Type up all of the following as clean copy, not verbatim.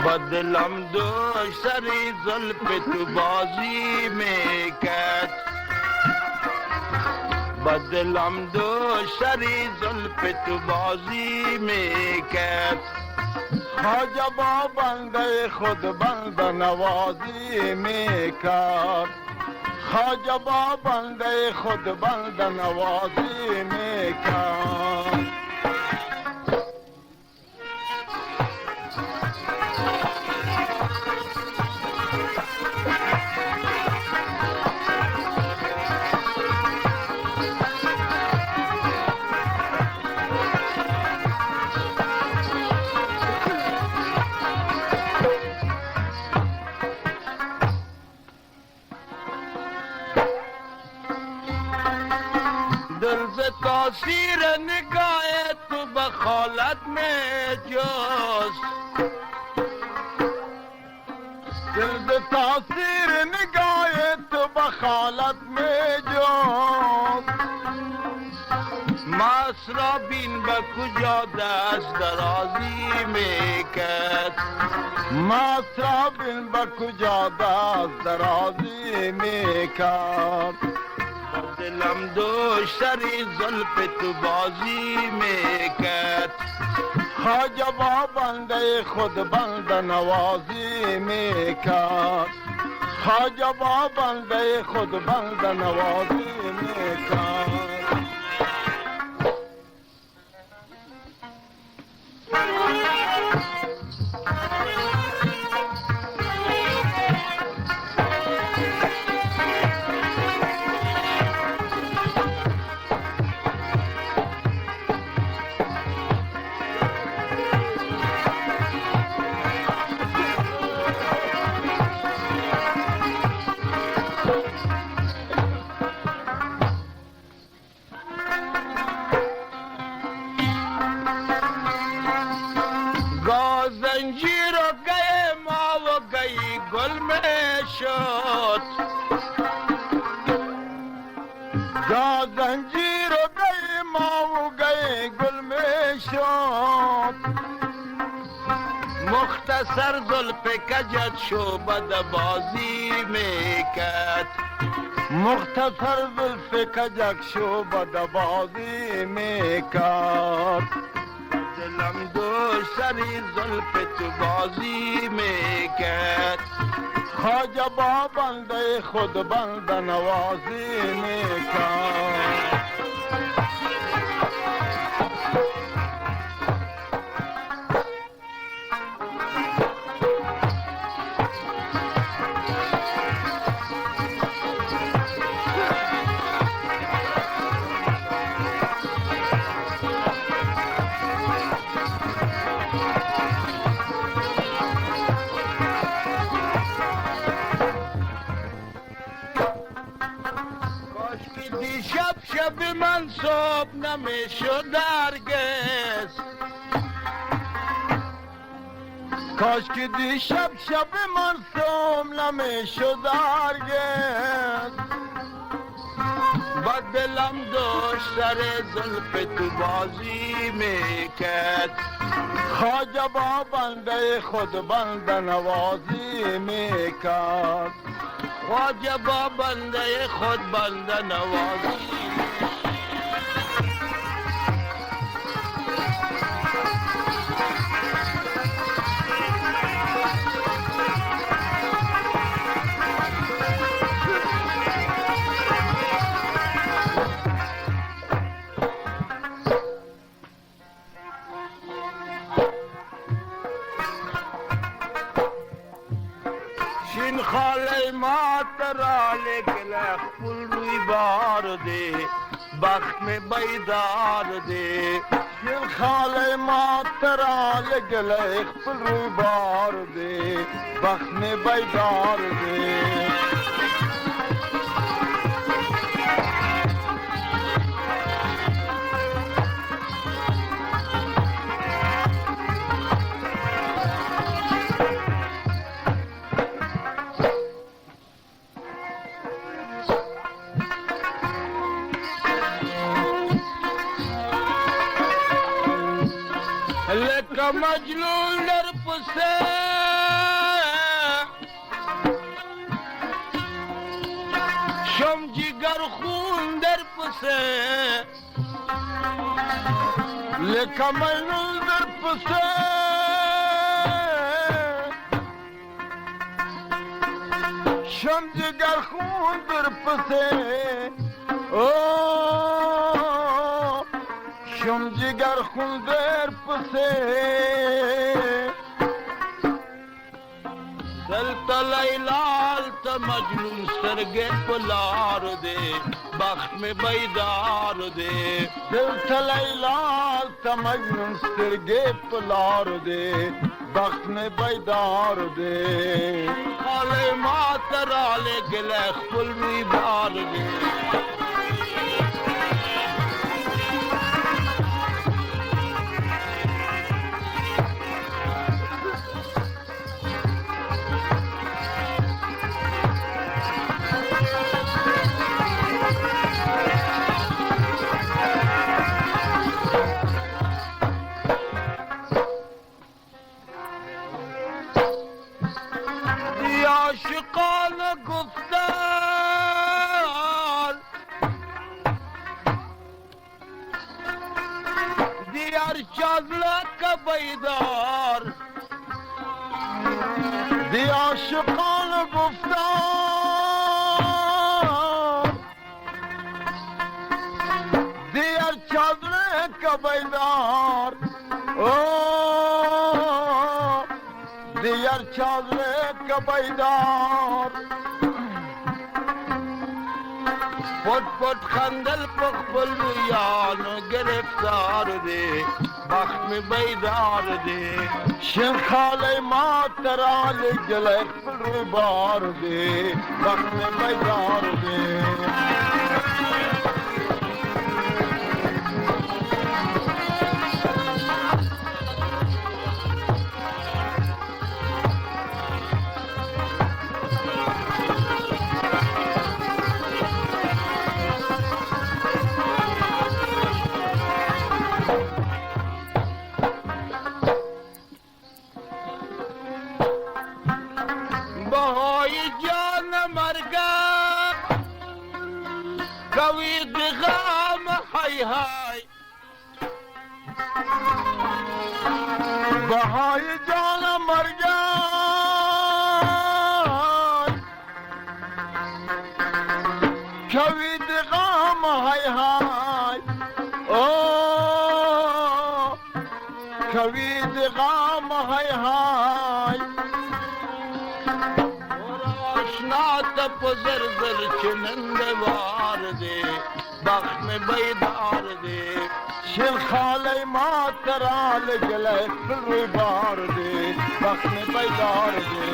با دلم دوش سری زلف تو بازی میکرد با دلم دوش سری زلف تو بازی میکرد خواجه با بنده خود بنده نوازی میکرد خواجه با بنده خود بنده نوازی میکرد دل ز تاثیر نگاه تو به خالت میں جست دل ز تاثیر نگاه تو به خالت میں جست ماسرا بین به کجا دست درازی میکرد ماسرا بین به کجا دست درازی میکرد دلم دوش سری زلف تو بازی میکرد خواجه با بنده خود بنده نوازی میکرد خواجه با بنده خود بنده نوازی میکرد زنجیر و گئے ما و گئی گل میں شد جا زنجیر و گئی ما و گئی گل میں شد مختصر زلف کجت شو بد بازی میکرد مختصر زلف کجت شو بد بازی میکرد دلم دوش سری زلف تو بازی میکرد خواجه با بنده خود بنده نوازی میکرد شب من صبح نمیشد هرگز کاش که دیشب شب من صبح نمیشد هرگز با دلم دوش سر زلف تو بازی میکرد خواجه با بنده خود بنده نوازی میکرد خواجه با بنده خود بنده نوازی شین خاله ما ترا لگل پل روی بار دے بخت میں بیدار دے شین خاله ما ترا لگل پل روی بار دے بخت میں بیدار دے لکه مجنون در پسه خون در پسه لکه مجنون در پسه شم جگر خون در پسه شم جگر خون در پسه دلتا لیلال تا مجنون سرگے پلار دے بخت میں بیدار دے دلتا لیلال تا مجنون سرگے پلار دے بخت میں بیدار دے خالے ماترالے گلے خپل می بار دے عاشقان گفتار دیار چازلا کا بیدار دی عاشقان گفتار دیار چازلا کا بیدار دیار چازله که بیدار پت پت خندل پخبل رویانو گرفتار دے بخت میں بیدار دے شنخال ما ترال گلے پل بار دے بخت میں بیدار دے بهای جان مرگا کوی دغام های های بهای جان مرگا کوی دغام های های کوی دغام های های آشنا پزر زر چنند وار دے بخت میں بیدار دے شیر خالے ماترال گلے پل بار دے بخت میں بیدار دے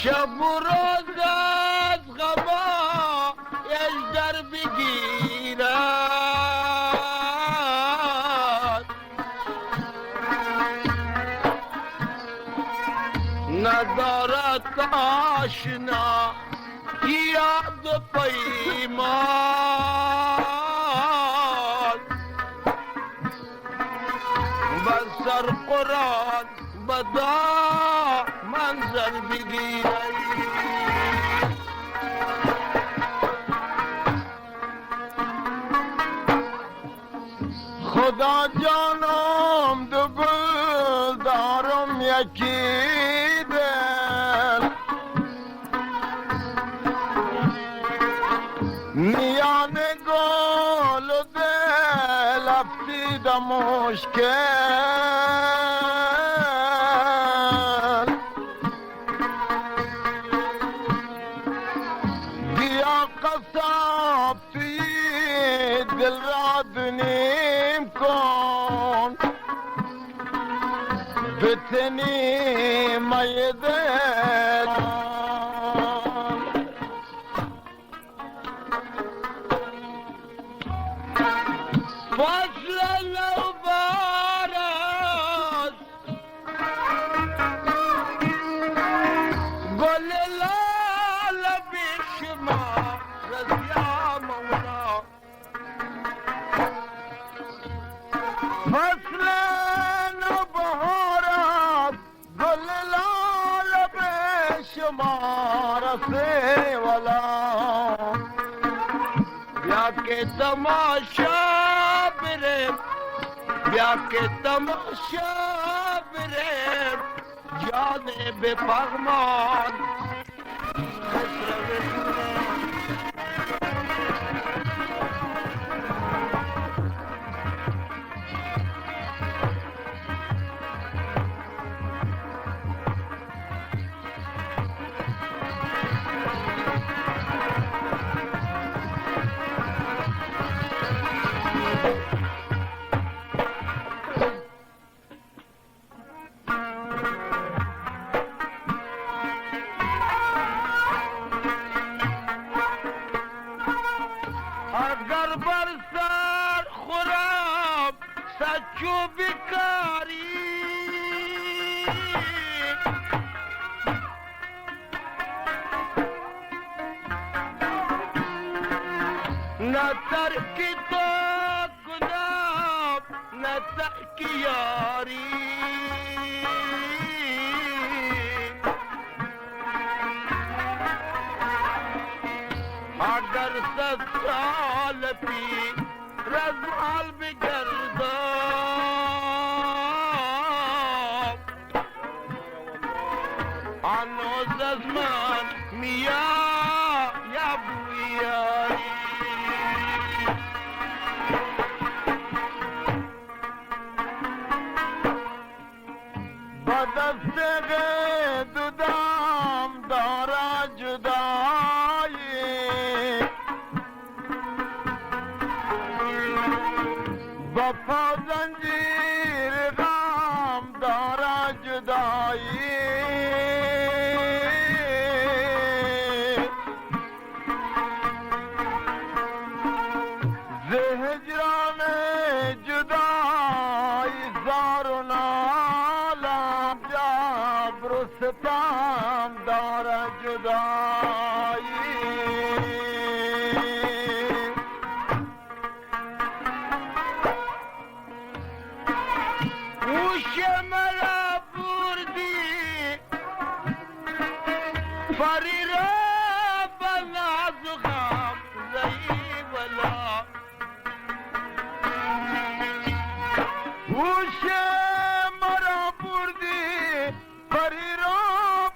شب و روز از غما اجدر بگیرد ندارد آشنا یاد و پیمان بسر قرآن بدا منظر بگیری خدا جانم دو گل دارم یکی دل میان گل و دل افتیده مشکل دنی میدان فصل نوبارد گل لال بشما رضیا مولا فصل نوبارد گل لال بشما رضی والا بیا کے تماشا برے بیا کے تماشا برے جانے بے پغمان اگر بر سر خورم سچو بیکاری نہ ترکی تو کنم نہ ترکی یاری اگر 100 سال پی رزمال بگردم آنو زمان میا یا بویاری بدست دودام دارا جدایی وفا زنجیر غم دارا جدایی زهجران جدایی زار و نالم جبر و ستم دارا جدایی فری را بناز غم زی ولا هوش مرا بردی فری را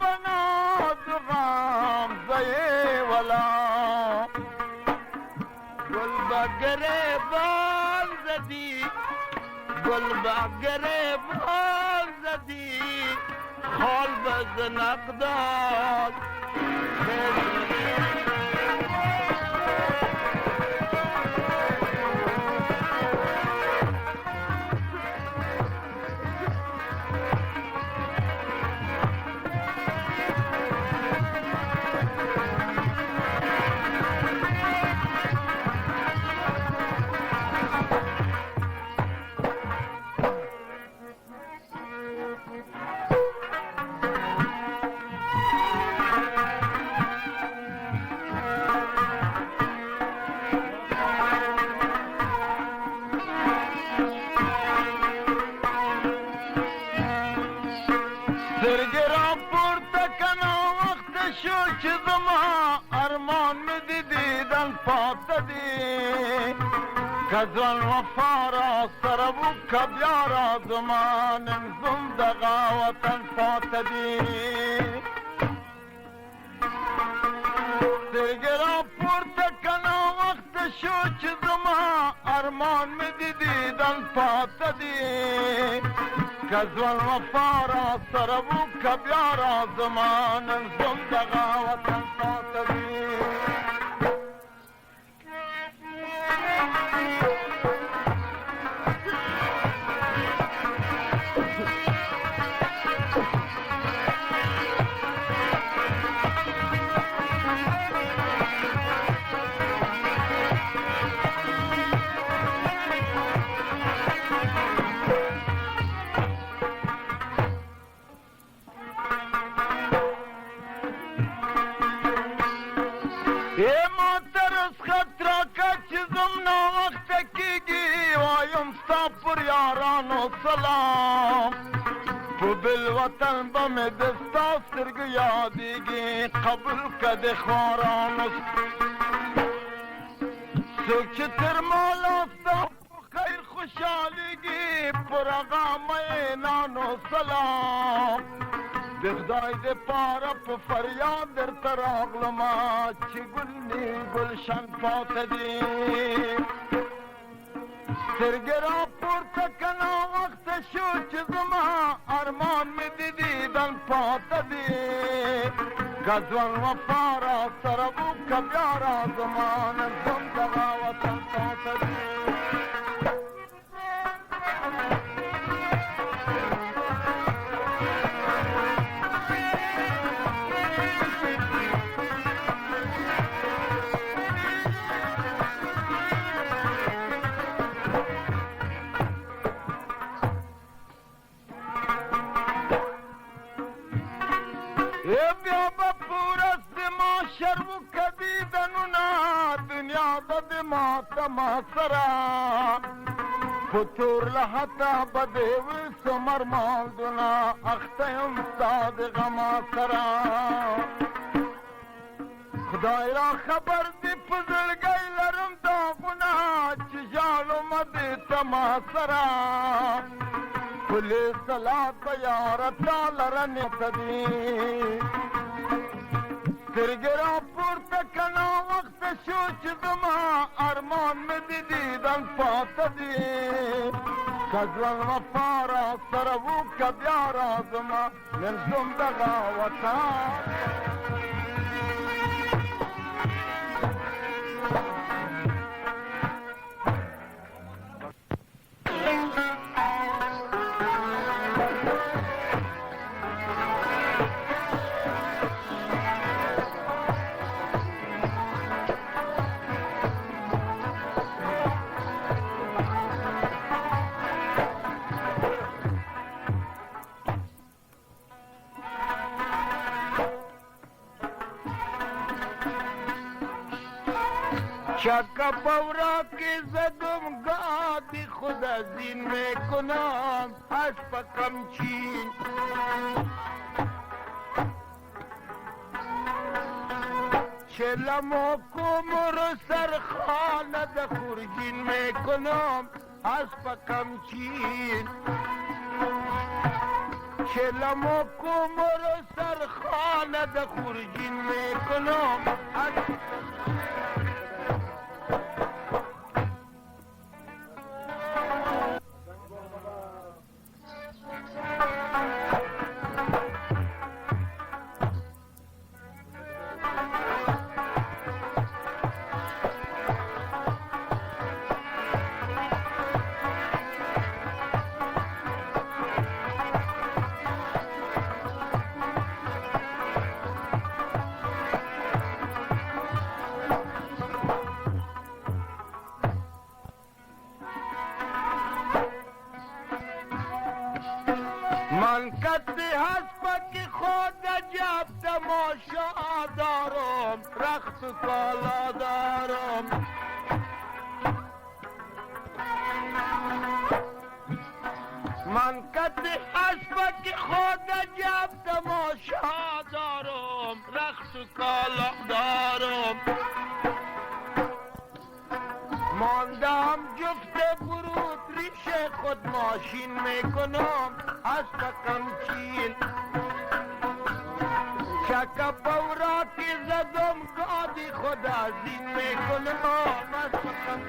بناز غم زی ولا گل بگریبان زدی گل بگریبان زدی خال بزنق داد سرگرام پورته کنم وقت شو که زما ارمان می دیدن پاته دی کزان وفا را سر بو کبیارا زمان زندگا وطن پاته دی سرگرام پورته کنم وقت شو که زما ارمان می دیدن پاته دی کزوال وفا را سر بو کبیارا زمان زندگا وطن پاته دی پر یاران و سلام تو بالوطن بم دستا سترگ یادیگی قبول کد خاران سوچ تر مالا خیر خوشحالگی پر اغام اینان و سلام دخدای ده پارا پا فریاد در تراغلما چی گلنی گلشن پاتدی سرگرا پورتا کنا وقت شو چیزما ارمان می دیدن پاتدی گزوان و فارا سربو کبیارا زمان زندگا وطن پاتدی بیا با پورست ما شرمو کدیدنونا دنیا دد ما تماسرا فتور لحتا بدیو سمر مالدونا اختیم صادق ما سرا خدای را خبر دی پزل گئی لرم داغونا چجالو مدی تماسرا کلی صلات بیارتا لرنی تدی سرگرا پورتا کنا وقت شو چیزما ارمان می دیدن پاتدی کزوان و فارا سربو کبیارا زما من زندگا وطن شکا پورا کی زدم گادی خود از این میکنم از پکم چین چلمو کمر سر خانه ده خورجین میکنم از پکم چین چلمو کمر سر خانه ده خورجین میکنم از من کتی هست پاکی خود جب تماشا دارم رخت و کالا دارم من کتی هست پاکی خود جب تماشا دارم رخت و کالا دارم ماندم جفت برود ریش خود ماشین میکنم از پکم چین چکا پورا کی زدم گادی خود از این میکنم از پکم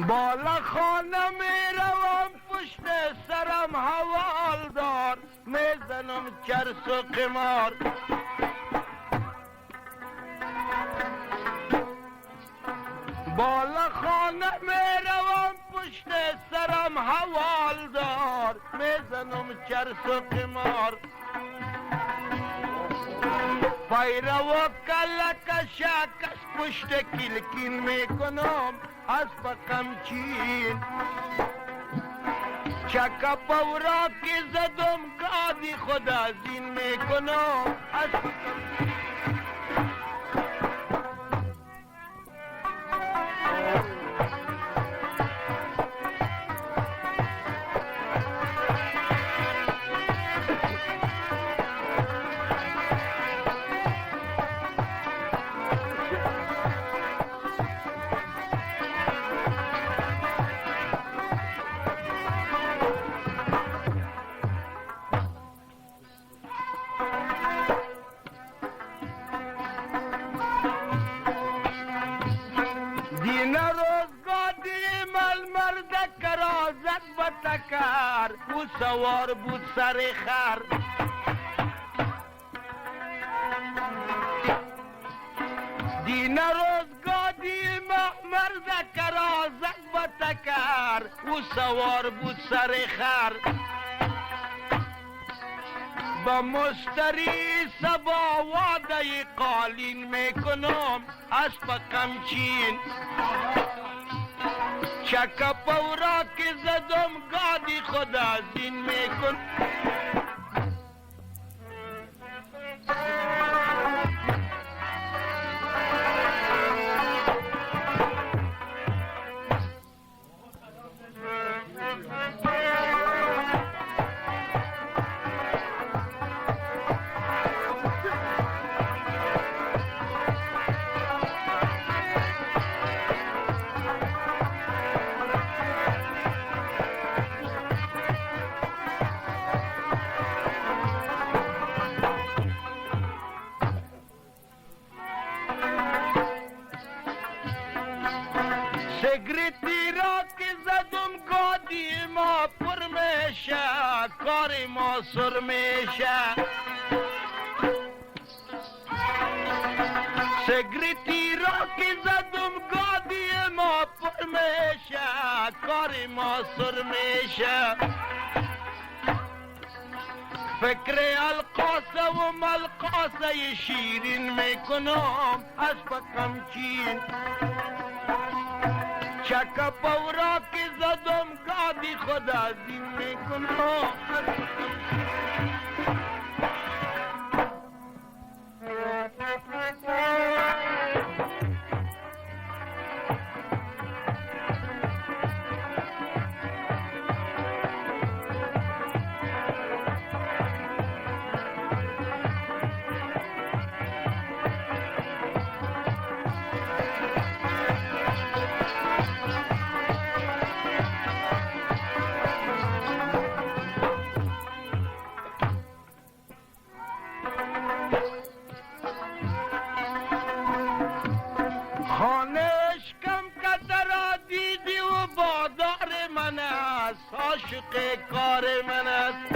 بالا خانه می روم پشت سرم حوالدار میزنم چرس و قمار بالا خانه میروم پشت سرم حوالدار میزنم چرس و قمار پیرو کلک شکش پشت کلکین میکنم اسب قمچین چکا پورا که زدم گادی خدا زین میکنم اسب او سوار بود سر خر دین روزگادی مرد کرازک بتکر او سوار بود سر خر با مشتری سبا واده قالین میکنم اسب قمچین چکا پورا که زدم گادی خدا زین میکن سگریتی را که زدم گادی ما پر میشه کار ما سر میشه سگریتی را که زدم گادی ما پر میشه کار ما سر میشه فکر القاسه و ملقاسه شیرین میکنم اسب قمچین چکا پورا که زدم گادی خدا زین میکنم خانش کم کترا دیدی و بادار من است عاشق کار من است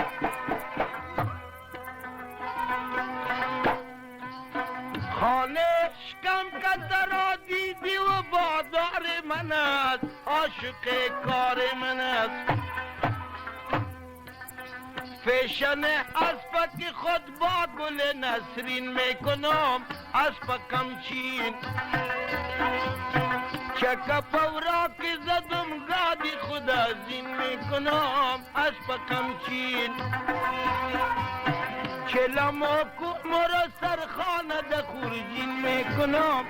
خانش کم کترا دیدی و بادار من است عاشق کار من است فیشن اسبک خود با گل نسرین میکنم اسب قمچین چکا پورا که زدم گادی خدا زین میکنم اسب قمچین چلم و کمر سرخانه ده خورجین میکنم